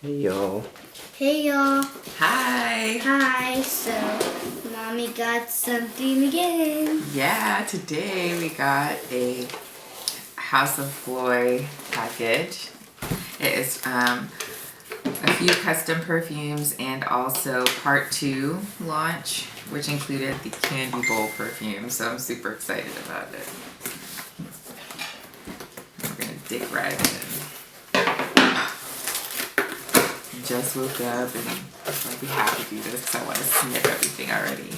Hey y'all. Hey y'all. Hi. Hi. So, Mommy got something again. Yeah, today we got a House of Gloi package. It is a few custom perfumes and also part 2 launch, which included the candy bowl perfume. So I'm super excited about it. We're gonna dig right in. Just woke up and like we have to do this because I want to snip everything already.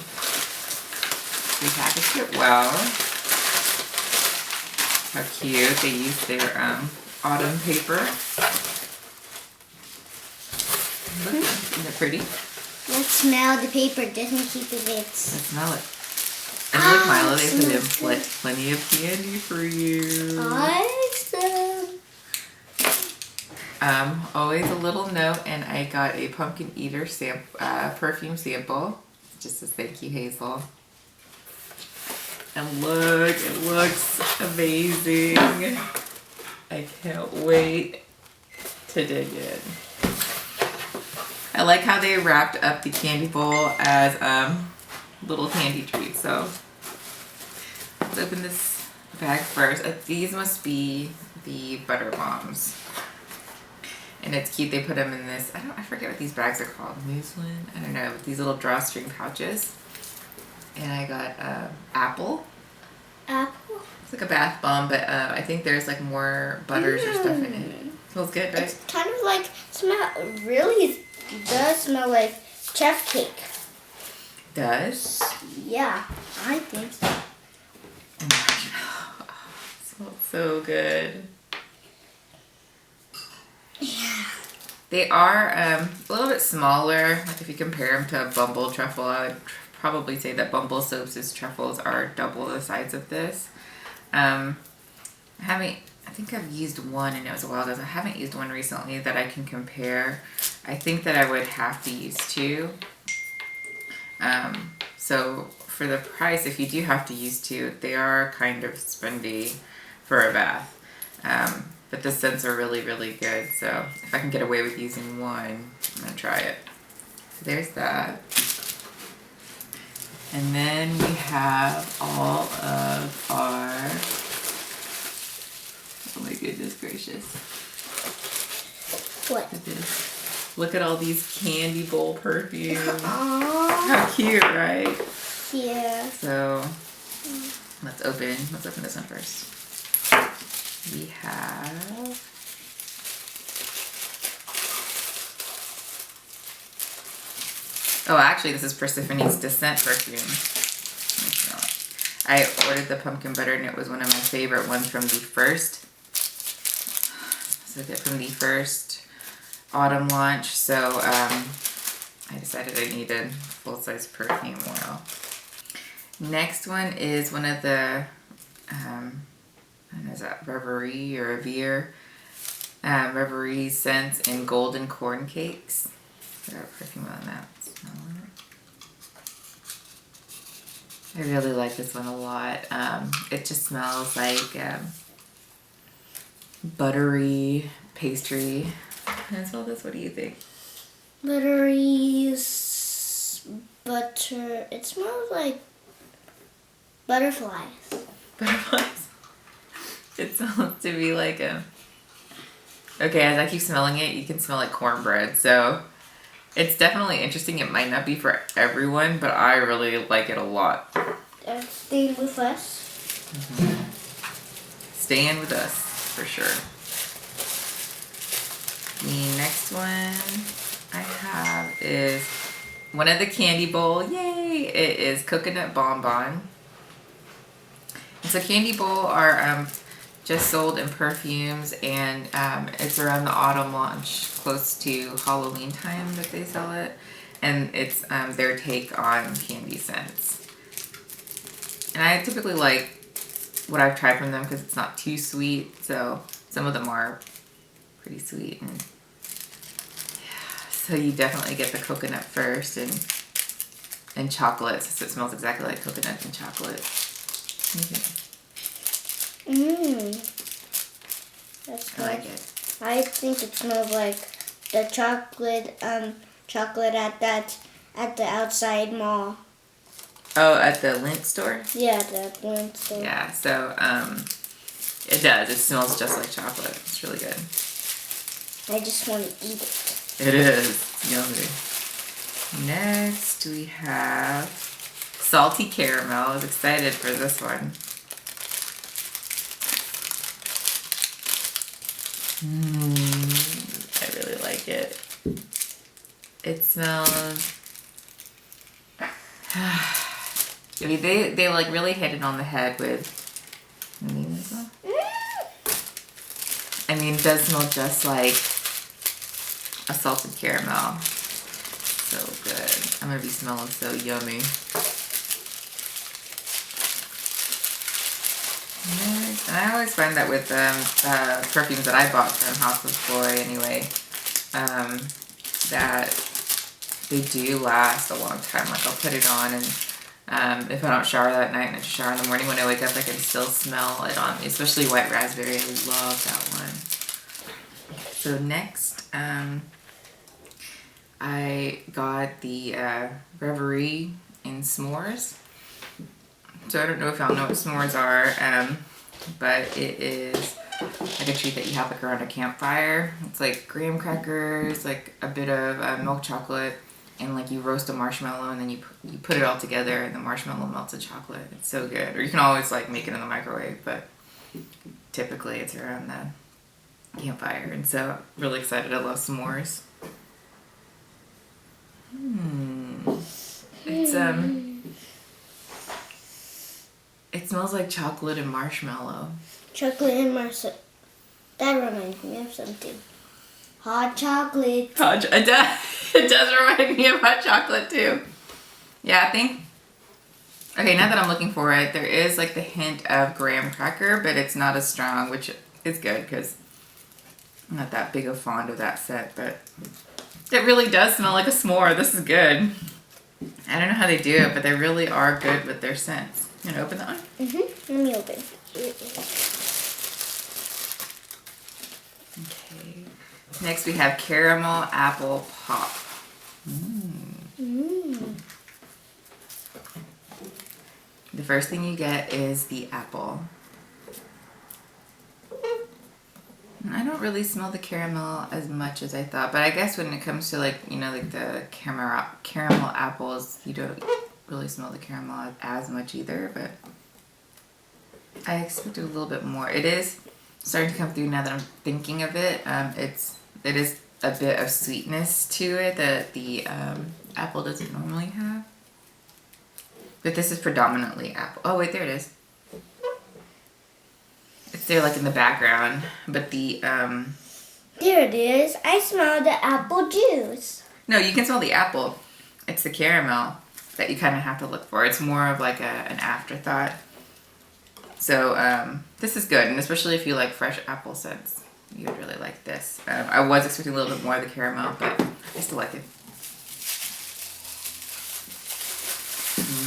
They packaged it well. How cute. They used their autumn paper. Look, isn't it pretty? Let's smell the paper. Doesn't keep it. Let's smell it. And look, Milo, they put in plenty of candy for you. Awesome. Always a little note, and I got a pumpkin eater perfume sample. It just says thank you, Hazel. And look, it looks amazing. I can't wait to dig in. I like how they wrapped up the candy bowl as little candy treats. So let's open this bag first. These must be the butter bombs. And it's cute, they put them in this, I forget what these bags are called, muslin? I don't know, these little drawstring pouches. And I got apple. Apple? It's like a bath bomb, but I think there's like more butters or stuff in it. Smells good, right? It's kind of like, really does smell like chef cake. Does? Yeah, I think so. Oh, it smells so good. Yeah. They are a little bit smaller. Like if you compare them to a Bumble truffle, I would probably say that Bumble Soaps' truffles are double the size of this. I think I've used one and it was a while ago. I haven't used one recently that I can compare. I think that I would have to use 2. So for the price, if you do have to use 2, they are kind of spendy for a bath. But the scents are really, really good. So if I can get away with using one, I'm gonna try it. So there's that. And then we have all of our, oh my goodness gracious. What? Look at this. Look at all these candy bowl perfumes. Aww. How cute, right? Yeah. So let's open this one first. We have actually this is Persephone's Descent perfume. I ordered the pumpkin butter and it was one of my favorite ones from the first autumn launch. So I decided I needed full-size perfume oil. Next one is one of the is that Reverie or Revere? Reverie scents in golden corn cakes. Got a perfume on that. Smell it. I really like this one a lot. It just smells like buttery pastry. Can I smell this? What do you think? Buttery butter. It smells like butterflies. Butterflies. It smells to be like okay, as I keep smelling it, you can smell like cornbread. So it's definitely interesting. It might not be for everyone, but I really like it a lot. Stay with us. Mm-hmm. Staying with us, for sure. The next one I have is one of the candy bowl. Yay! It is Coconut Bonbon. And so candy bowl are just sold in perfumes, and it's around the autumn launch, close to Halloween time that they sell it, and it's their take on candy scents. And I typically like what I've tried from them because it's not too sweet, so some of them are pretty sweet. And yeah, so you definitely get the coconut first and chocolate, so it smells exactly like coconut and chocolate. Mmm. That's good. I like it. I think it smells like the chocolate at the outside mall. Oh, at the lint store? Yeah, the lint store. Yeah, so it does. It smells just like chocolate. It's really good. I just want to eat it. It is. It's yummy. Next, we have salty caramel. I was excited for this one. I really like it. It smells... I mean, they like really hit it on the head with... I mean, it does smell just like a salted caramel. So good. I'm gonna be smelling so yummy. Next, and I always find that with perfumes that I bought from House of Gloi anyway, that they do last a long time. Like I'll put it on and if I don't shower that night and I just shower in the morning, when I wake up I can still smell it on me, especially white raspberry. I love that one. So next, I got the Reverie in s'mores. So I don't know if y'all know what s'mores are, but it is like a treat that you have like around a campfire. It's like graham crackers, like a bit of milk chocolate, and like you roast a marshmallow and then you put it all together and the marshmallow melts the chocolate. It's so good. Or you can always like make it in the microwave, but typically it's around the campfire. And so really excited. I love s'mores. It's it smells like chocolate and marshmallow. Chocolate and marshmallow. That reminds me of something. Hot chocolate. It does remind me of hot chocolate too. Yeah, I think. Okay, now that I'm looking for it, there is like the hint of graham cracker, but it's not as strong, which is good because I'm not that big a fond of that scent. But it really does smell like a s'more. This is good. I don't know how they do it, but they really are good with their scents. You want to open that one? Let me open. Okay. Next we have caramel apple pop. The first thing you get is the apple. I don't really smell the caramel as much as I thought, but I guess when it comes to like, you know, like the caramel apples, you don't really smell the caramel as much either, but I expected a little bit more. It is starting to come through now that I'm thinking of it. It is a bit of sweetness to it that the apple doesn't normally have. But this is predominantly apple. Oh wait, there it is. It's there like in the background, but the There it is. I smell the apple juice. No, you can smell the apple. It's the caramel that you kind of have to look for. It's more of like an afterthought. So this is good, and especially if you like fresh apple scents, you would really like this. I was expecting a little bit more of the caramel, but I still like it.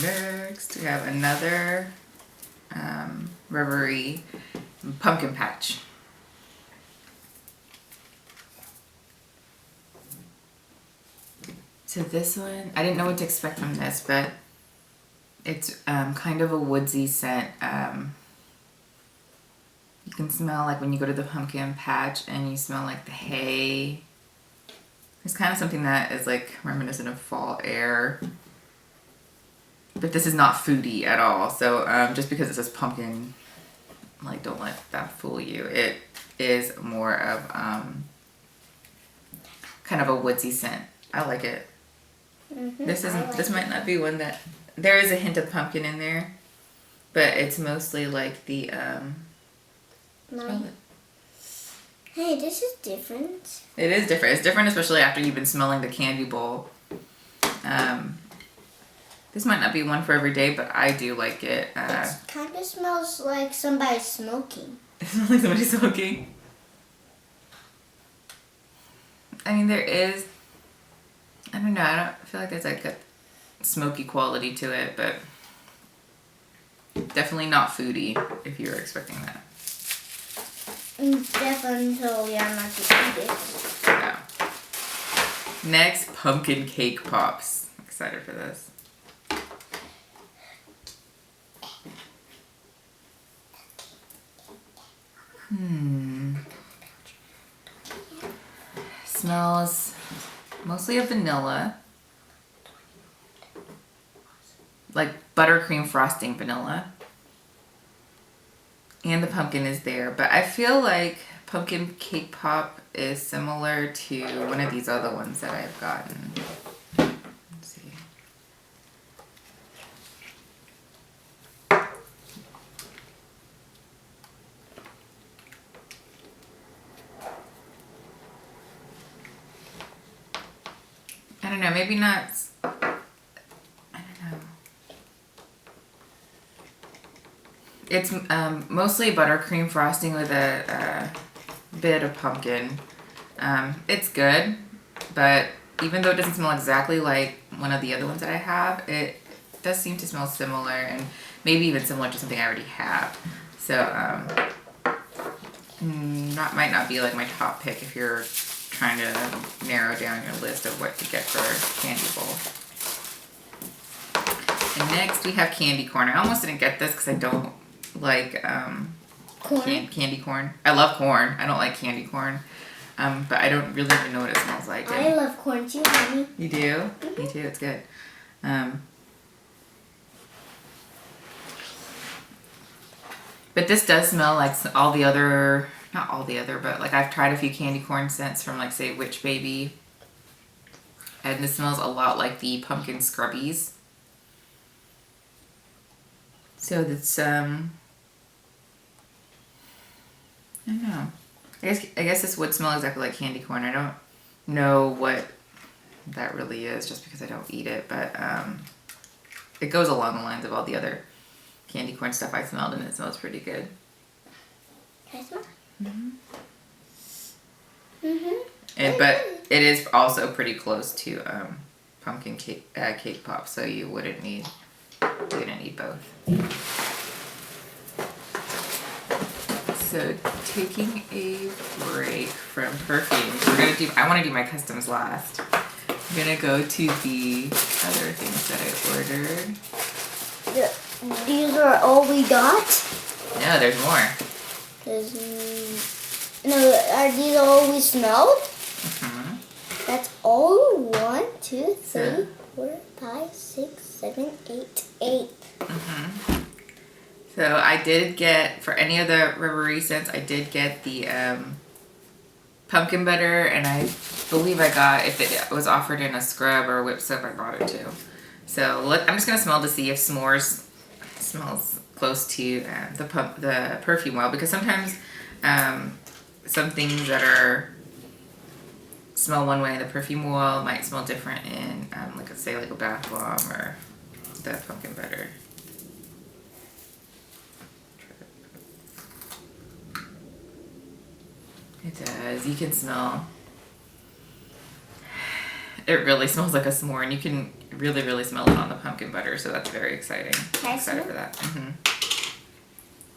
Next, we have another Reverie pumpkin patch. So this one, I didn't know what to expect from this, but it's kind of a woodsy scent. You can smell like when you go to the pumpkin patch and you smell like the hay. It's kind of something that is like reminiscent of fall air. But this is not foodie at all. So just because it says pumpkin, like don't let that fool you. It is more of kind of a woodsy scent. I like it. This might not be one that, there is a hint of pumpkin in there, but it's mostly like the Hey, this is different. It is different. It's different, especially after you've been smelling the candy bowl. This might not be one for every day, but I do like it. It kind of smells like somebody smoking. It smells like somebody smoking. I mean, there is, I don't know, I don't feel like there's like a smoky quality to it, but definitely not foodie if you were expecting that. Definitely I'm not to eat it. No. Next, pumpkin cake pops. I'm excited for this. Smells mostly of vanilla. Like buttercream frosting vanilla. And the pumpkin is there. But I feel like pumpkin cake pop is similar to one of these other ones that I've gotten. Let's see. I don't know, maybe not. I don't know. It's mostly buttercream frosting with a bit of pumpkin. It's good, but even though it doesn't smell exactly like one of the other ones that I have, it does seem to smell similar and maybe even similar to something I already have. So that might not be like my top pick if you're trying to narrow down your list of what to get for candy bowl. And next we have candy corn. I almost didn't get this because I don't like candy corn. I love corn. I don't like candy corn. But I don't really even know what it smells like. I love corn too, honey. You do? Mm-hmm. Me too. It's good. But this does smell like all the other, not all the other, but like I've tried a few candy corn scents from like say Witch Baby. And this smells a lot like the pumpkin scrubbies. So that's, I don't know. I guess this would smell exactly like candy corn. I don't know what that really is just because I don't eat it, but it goes along the lines of all the other candy corn stuff I smelled, and it smells pretty good. Can I smell? But it is also pretty close to pumpkin cake pop, so you wouldn't need both. So taking a break from perfumes, I want to do my customs last. I'm gonna go to the other things that I ordered. These are all we got? No, there's more. Are these all we smelled? Mm-hmm. That's all? 1, 2, 3, 4, 5, 6, 7, 8. Mm-hmm. So I did get, for any of the Reverie scents, I did get the pumpkin butter, and I believe I got, if it was offered in a scrub or a whip soap, I bought it too. So I'm just going to smell to see if s'mores smells close to the perfume oil, because sometimes some things that are smell one way in the perfume oil might smell different in, like say like a bath bomb or the pumpkin butter. It does. You can smell. It really smells like a s'more, and you can really, really smell it on the pumpkin butter, so that's very exciting. I'm excited for that.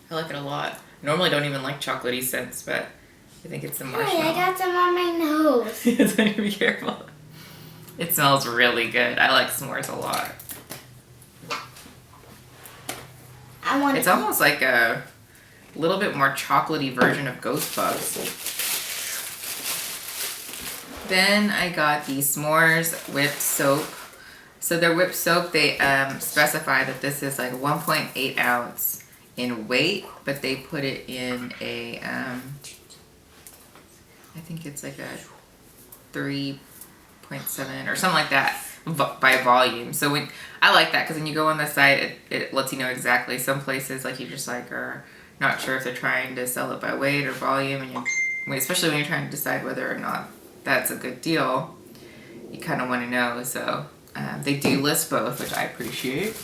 I like it a lot. I normally don't even like chocolatey scents, but I think it's the marshmallow. Hey, I got some on my nose. So be careful. It smells really good. I like s'mores a lot. It's almost like a little bit more chocolatey version of Ghost Puffs. Then I got the s'mores whipped soap. So their whipped soap, they specify that this is like 1.8 ounce in weight, but they put it in a, I think it's like a 3.7 or something like that by volume. So I like that, because when you go on the site, it lets you know exactly. Some places like you just like are not sure if they're trying to sell it by weight or volume, and especially when you're trying to decide whether or not that's a good deal, you kind of want to know. So they do list both, which I appreciate.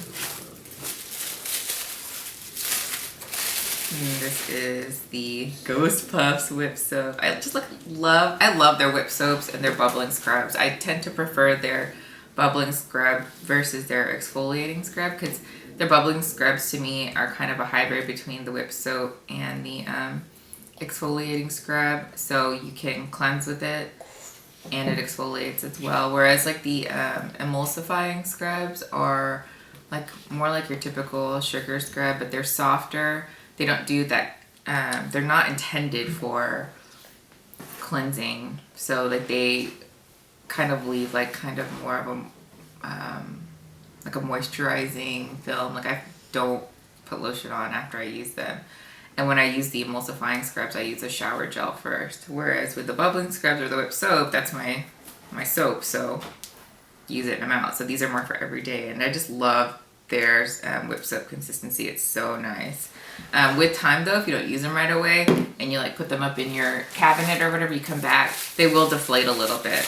And this is the Ghost Puffs whip soap. I just love their whip soaps and their bubbling scrubs. I tend to prefer their bubbling scrub versus their exfoliating scrub, because their bubbling scrubs to me are kind of a hybrid between the whip soap and the exfoliating scrub. So you can cleanse with it and it exfoliates as well. Whereas like the emulsifying scrubs are like more like your typical sugar scrub, but they're softer. They don't do that. They're not intended for cleansing, so like they kind of leave like kind of more of a like a moisturizing film. Like I don't put lotion on after I use them. And when I use the emulsifying scrubs, I use a shower gel first. Whereas with the bubbling scrubs or the whipped soap, that's my soap. So use it in a mouth. So these are more for every day. And I just love their whipped soap consistency. It's so nice. With time though, if you don't use them right away and you like put them up in your cabinet or whatever, you come back, they will deflate a little bit.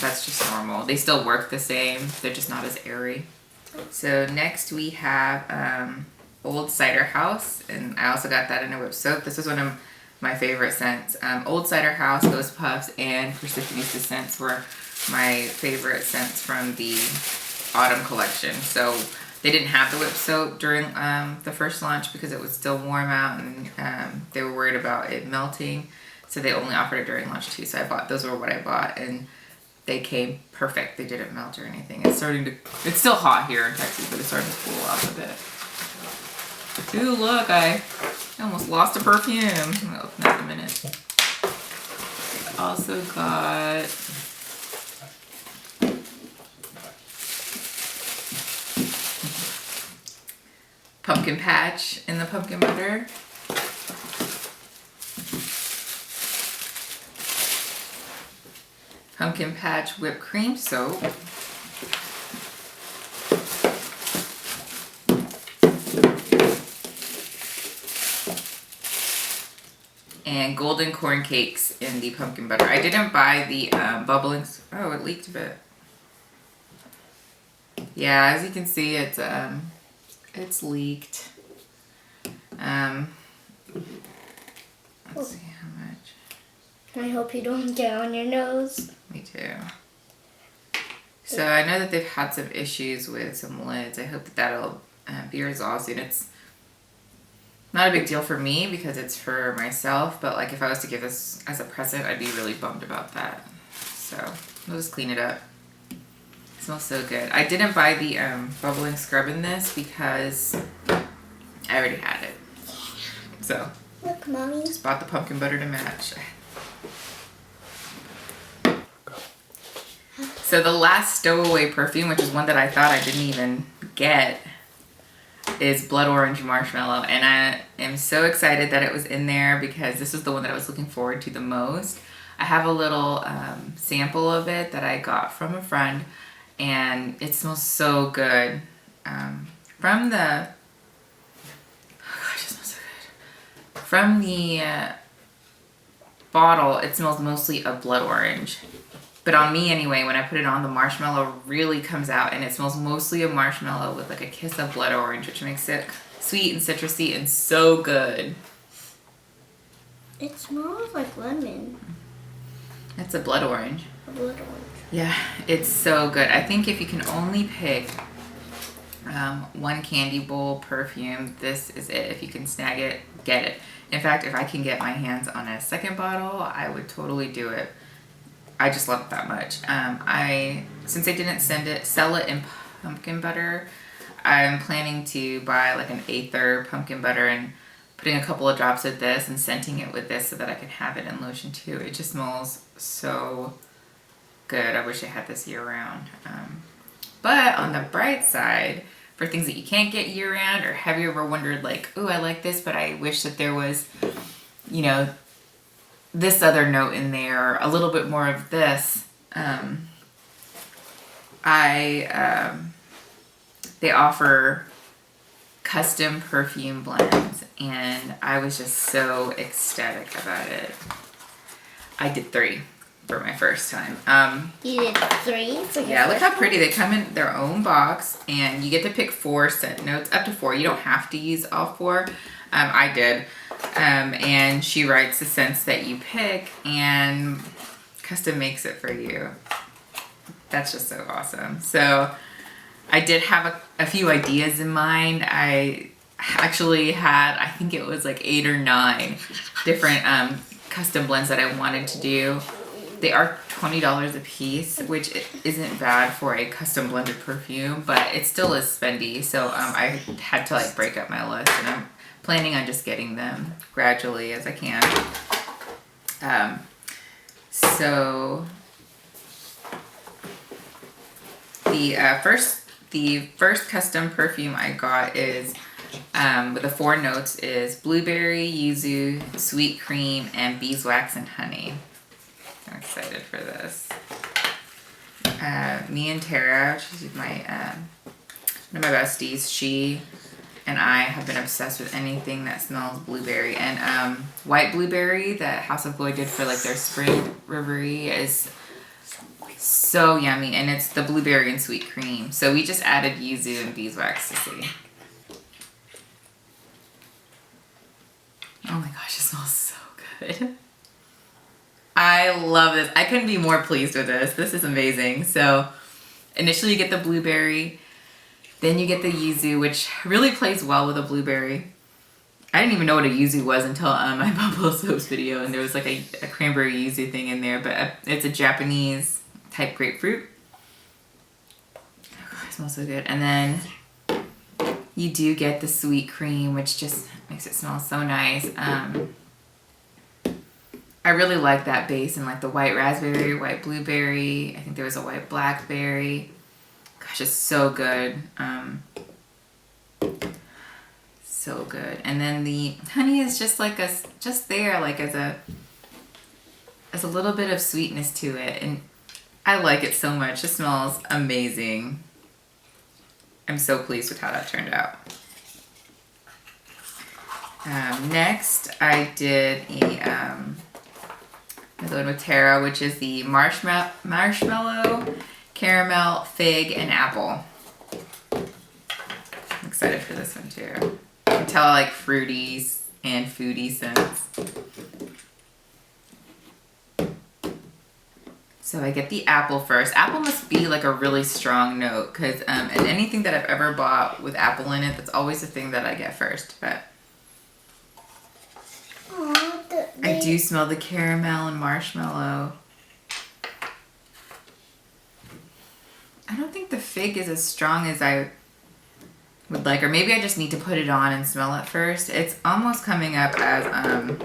That's just normal. They still work the same. They're just not as airy. So next we have Old Cider House, and I also got that in a whipped soap. This is one of my favorite scents. Old Cider House, Ghost Puffs, and Persephone's Scents were my favorite scents from the autumn collection. So they didn't have the whipped soap during the first launch because it was still warm out, and they were worried about it melting. So they only offered it during launch too. So those were what I bought, and they came perfect. They didn't melt or anything. It's still hot here in Texas, but it's starting to cool off a bit. Ooh, look, I almost lost a perfume. I'll open that in a minute. I also got pumpkin patch in the pumpkin butter. Pumpkin patch whipped cream soap. And golden corn cakes in the pumpkin butter. I didn't buy the bubbling. Oh, it leaked a bit. Yeah, as you can see, it's leaked. Let's see how much. I hope you don't get on your nose. Me too. So I know that they've had some issues with some lids. I hope that that'll be resolved soon. It's not a big deal for me because it's for myself, but like if I was to give this as a present, I'd be really bummed about that. So we'll just clean it up. It smells so good. I didn't buy the bubbling scrub in this because I already had it. So look, Mommy. Just bought the pumpkin butter to match. So the last stowaway perfume, which is one that I thought I didn't even get, is Blood Orange Marshmallow. And I am so excited that it was in there because this is the one that I was looking forward to the most. I have a little sample of it that I got from a friend, and it smells so good. From the bottle, it smells mostly of blood orange. But on me anyway, when I put it on, the marshmallow really comes out, and it smells mostly of marshmallow with like a kiss of blood orange, which makes it sweet and citrusy and so good. It smells like lemon. It's a blood orange. A blood orange. Yeah, it's so good. I think if you can only pick one candy bowl perfume, this is it. If you can snag it, get it. In fact, if I can get my hands on a second bottle, I would totally do it. I just love it that much. Since they didn't sell it in pumpkin butter, I'm planning to buy like an Aether pumpkin butter and putting a couple of drops of this and scenting it with this so that I can have it in lotion too. It just smells so good. I wish I had this year round. But on the bright side, for things that you can't get year round, or have you ever wondered like, oh, I like this, but I wish that there was, you know, this other note in there, a little bit more of this. They offer custom perfume blends, and I was just so ecstatic about it. I did 3 for my first time. You did 3 for your Yeah, look first how one? pretty. They come in their own box, and you get to pick 4 scent notes, up to 4. You don't have to use all 4. I did. And she writes the scents that you pick and custom makes it for you. That's just so awesome. So I did have a few ideas in mind. I actually had, I think it was like 8 or 9 different custom blends that I wanted to do. They are $20 a piece, which isn't bad for a custom blended perfume, but it still is spendy. So I had to like break up my list, and I'm planning on just getting them gradually as I can. So the first custom perfume I got is with the 4 notes is blueberry, yuzu, sweet cream, and beeswax and honey. I'm excited for this. Me and Tara, she's my one of my besties, she and I have been obsessed with anything that smells blueberry. And white blueberry that House of Gloi did for like their spring reverie is so yummy, and it's the blueberry and sweet cream. So we just added yuzu and beeswax to see. Oh my gosh, it smells so good. I love this. I couldn't be more pleased with this. This is amazing. So initially you get the blueberry, then you get the yuzu, which really plays well with a blueberry. I didn't even know what a yuzu was until my Buffalo Soaps video, and there was like a cranberry yuzu thing in there, but it's a Japanese type grapefruit. Oh, it smells so good. And then you do get the sweet cream, which just makes it smell so nice. I really like that base, and like the white raspberry, white blueberry. I think there was a white blackberry. Gosh, it's so good. So good. And then the honey is just like just there, like as a little bit of sweetness to it, and I like it so much. It smells amazing. I'm so pleased with how that turned out. Next, I did another one with Tara, which is the marshmallow, caramel, fig, and apple. I'm excited for this one too. You can tell I like fruity and foodie scents. So I get the apple first. Apple must be like a really strong note, because and anything that I've ever bought with apple in it, that's always the thing that I get first. But I do smell the caramel and marshmallow. I don't think the fig is as strong as I would like, or maybe I just need to put it on and smell it first. It's almost coming up as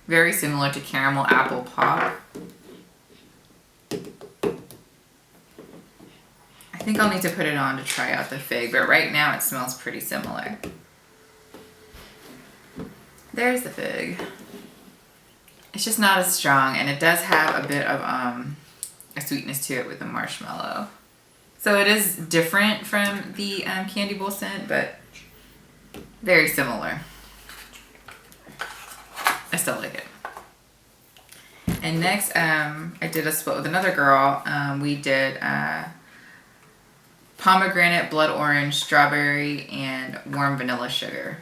very similar to caramel apple pop. I think I'll need to put it on to try out the fig, but right now it smells pretty similar. There's the fig. It's just not as strong, and it does have a bit of a sweetness to it with the marshmallow. So it is different from the candy bowl scent, but very similar. I still like it. And next, I did a split with another girl. We did pomegranate, blood orange, strawberry, and warm vanilla sugar.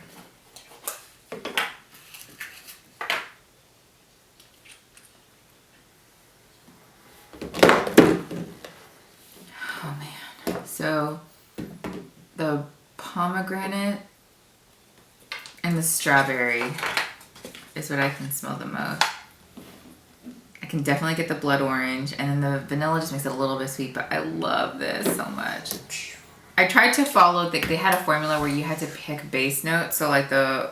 Oh man. So the pomegranate and the strawberry is what I can smell the most. I can definitely get the blood orange, and then the vanilla just makes it a little bit sweet, but I love this so much. I tried to follow, they had a formula where you had to pick base notes, so like the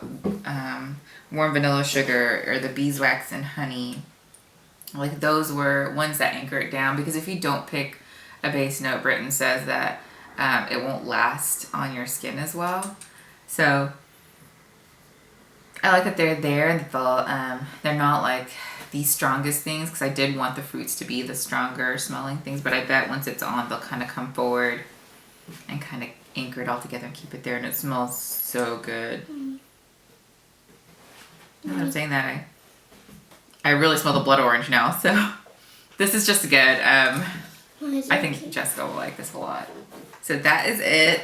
warm vanilla sugar or the beeswax and honey, like those were ones that anchor it down, because if you don't pick a base note, Britain says that it won't last on your skin as well. So I like that they're there, and they're not like the strongest things, because I did want the fruits to be the stronger smelling things, but I bet once it's on, they'll kind of come forward and kind of anchor it all together and keep it there, and it smells so good. Now that I'm saying that, I really smell the blood orange now, so this is just good. I think Jessica will like this a lot. So that is it.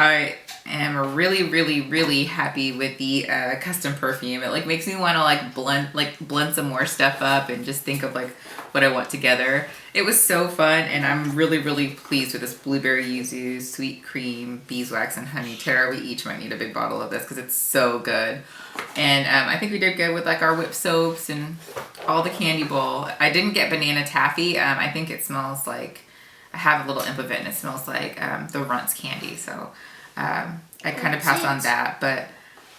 I am really, really, really happy with the custom perfume. It like makes me want to like blend some more stuff up and just think of like what I want together. It was so fun, and I'm really, really pleased with this blueberry yuzu, sweet cream, beeswax, and honey. Tara, we each might need a big bottle of this because it's so good. And I think we did good with like our whip soaps and all the candy bowl. I didn't get banana taffy. I think it smells like, I have a little imp of it, and it smells like the Runts candy. So I kind of passed on that, but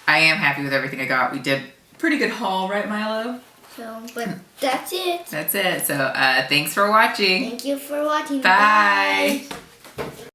I am happy with everything I got. We did pretty good haul, right, Milo? So, but that's it. That's it. So thanks for watching. Thank you for watching. Bye. Bye.